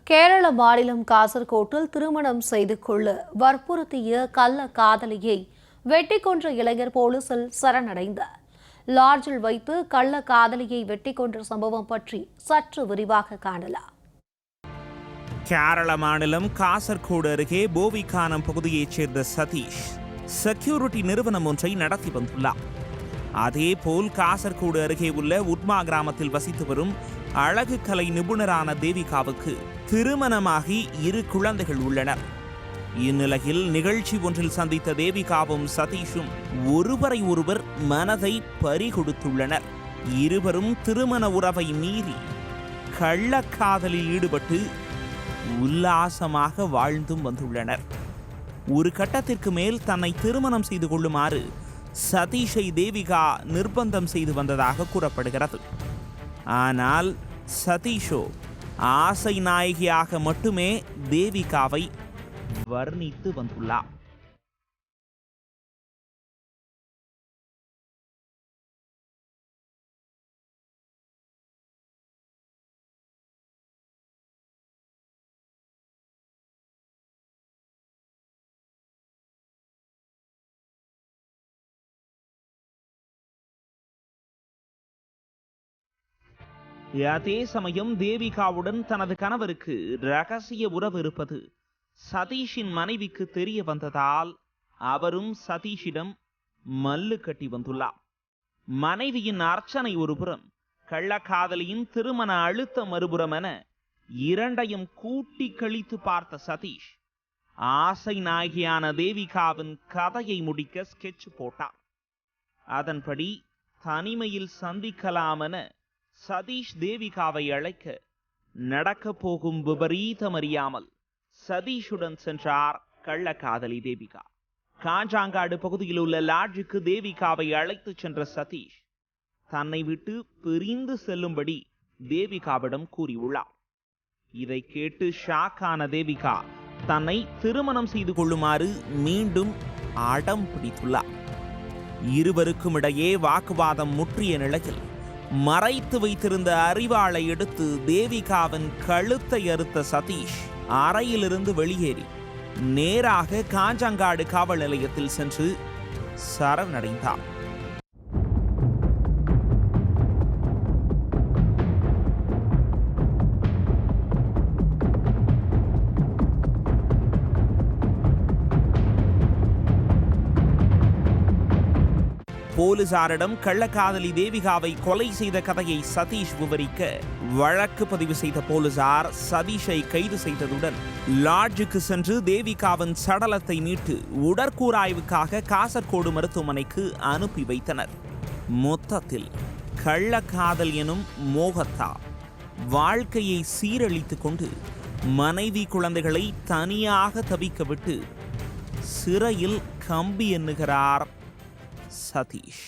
கேரள மாநிலம் காசர்கோட்டில் திருமணம் செய்து கொள்ள வற்புறுத்திய கள்ள காதலியை வெட்டி கொன்ற இளைஞர் போலீசில் சரணடைந்தார். லாட்ஜில் வைத்து கள்ள காதலியை வெட்டி கொன்ற சம்பவம் பற்றி சற்று விரிவாக காணலாம். கேரள மாநிலம் காசர்கோடு அருகே போவிகானம் பகுதியைச் சேர்ந்த சதீஷ் செக்யூரிட்டி நிறுவனம் ஒன்றை நடத்தி வந்துள்ளார். அதேபோல் காசர்கோடு அருகே உள்ள உட்மா கிராமத்தில் வசித்து வரும் அழகு கலை நிபுணரான தேவிகாவுக்கு திருமணமாகி 2 குழந்தைகள் உள்ளனர். இந்நிலையில் நிகழ்ச்சி ஒன்றில் சந்தித்த தேவிகாவும் சதீஷும் ஒருவரை ஒருவர் மனதை பறிகொடுத்துள்ளனர். இருவரும் திருமண உறவை மீறி கள்ளக்காதலில் ஈடுபட்டு உல்லாசமாக வாழ்ந்தும் வந்துள்ளனர். ஒரு கட்டத்திற்கு மேல் தன்னை திருமணம் செய்து கொள்ளுமாறு சதீஷை தேவிகா நிர்பந்தம் செய்து வந்ததாக கூறப்படுகிறது. ஆனால் சதீஷோ ஆசை நாயகியாக மட்டுமே தேவிகாவை வர்ணித்து வந்துள்ளார். அதே சமயம் தேவிகாவுடன் தனது கணவருக்கு ரகசிய உறவு இருப்பது சதீஷின் மனைவிக்கு தெரிய வந்ததால் அவரும் சதீஷிடம் மல்லு கட்டி வந்துள்ளார். மனைவியின் அர்ச்சனை ஒருபுறம், கள்ளக்காதலியின் திருமண அழுத்தம் மறுபுறம் என இரண்டையும் கூட்டி கழித்து பார்த்த சதீஷ் ஆசை நாயகியான தேவிகாவின் கதையை முடிக்க ஸ்கெட்ச் போட்டார். அதன்படி தனிமையில் சந்திக்கலாம் என சதீஷ் தேவிகாவை அழைக்க நடக்கப் போகும் விபரீதம் அறியாமல் சதீஷுடன் சென்றார் கள்ளக்காதலி தேவிகா. காஞ்சாங்காடு பகுதியில் உள்ள லாட்ஜுக்கு தேவிகாவை அழைத்து சென்ற சதீஷ் தன்னை விட்டு பிரிந்து செல்லும்படி தேவிகாவிடம் கூறியுள்ளார். இதை கேட்டு ஷாக்கான தேவிகா தன்னை திருமணம் செய்து கொள்ளுமாறு மீண்டும் அடம் பிடித்துள்ளார். இருவருக்கும் இடையே வாக்குவாதம் முற்றிய நிலையில் மறைத்து வைத்திருந்த அரிவாளை எடுத்து தேவிகாவின் கழுத்தை அறுத்த சதீஷ் அறையிலிருந்து வெளியேறி நேராக காஞ்சாங்காடு காவல் நிலையத்தில் சென்று சரணடைந்தார். போலீசாரிடம் கள்ளக்காதலி தேவிகாவை கொலை செய்த கதையை சதீஷ் விவரிக்க வழக்கு பதிவு செய்த போலீசார் சதீஷை கைது செய்ததுடன் லாட்ஜுக்கு சென்று தேவிகாவின் சடலத்தை மீட்டு உடற்கூறாய்வுக்காக காசர்கோடு மருத்துவமனைக்கு அனுப்பி வைத்தனர். மொத்தத்தில் கள்ளக்காதல் எனும் மோகத்தா வாழ்க்கையை சீரழித்து கொண்டு மனைவி குழந்தைகளை தனியாக தவிக்க விட்டு சிறையில் கம்பி எண்ணுகிறார் சதீஷ்.